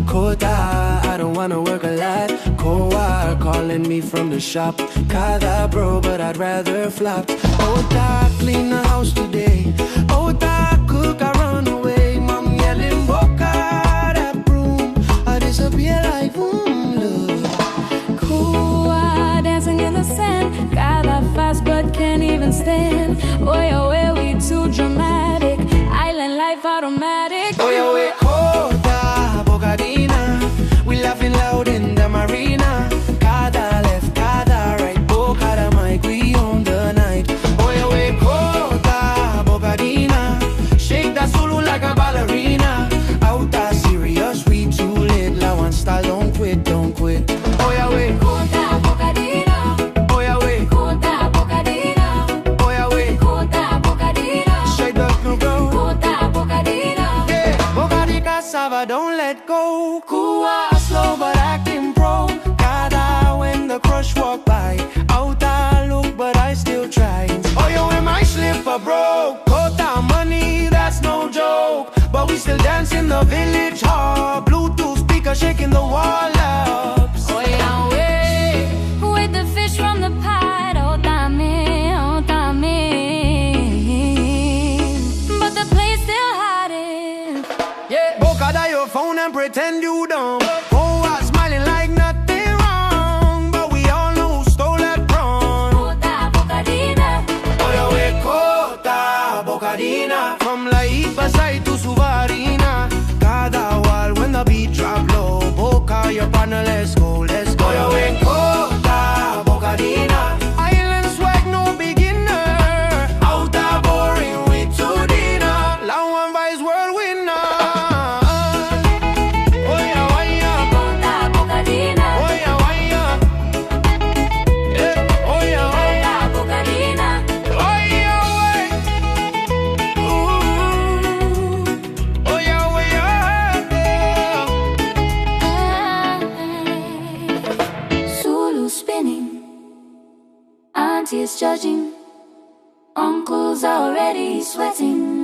Kota, I don't wanna work a lot. Koa calling me from the shop. Kada bro, but I'd rather flop. Ota, clean the house today. Ota, cook, I run away. Mom yelling, Boka, that broom. I disappear like look. Koa dancing in the sand. Kada fast but can't even stand. Oiauwe, we too dramatic. Island life automatic. Oiauwe, Kota, Boka Dina. We laughing loud in the marina. Kada left, Kada right. Boka the mic, we own the night. Oiauwe, Kota, Boka Dina. Shake that Zulu like a ballerina. Out that serious, we too lit. Lauan style, don't quit, don't quit. Oiauwe, Kota, Boka Dina. Oiauwe, Kota, Boka Dina. Oiauwe, Kota, Boka Dina. shake the go. Kota, Boka Dina. Yeah, Boka di cassava, don't let go. Kua slow but acting pro. Kada when the crush walk by. Out I look but I still try. Oh yo, am I slipper broke? Kota money, that's no joke. But we still dance in the village hall. Bluetooth speaker shaking the wall up. Oiauwe, with the fish from the pot. Oh, dame, oh, dame. But the place still hot is. Yeah, Boka dial your phone and pretend you don't. Oh, I'm smiling like nothing wrong. But we all know who stole that prawn. Kota, Boka Dina. Oiauwe, Kota, Boka Dina. From La Pasay to Suvarina. Kada wall when the beat drop low. Boka, your partner, let's go, let's go. Oiauwe, Kota, Boka Dina. Island swag, no beginner. Out that boring, we too dinner. Lauan Vice world winner. Oiauwe, Kota, Boka Dina. Oiauwe, yeah, Oiauwe. Kota, Boka Dina. Oiauwe, ooh, Oiauwe, yeah. Zulu spinning. Auntie is judging. Uncle's already sweating.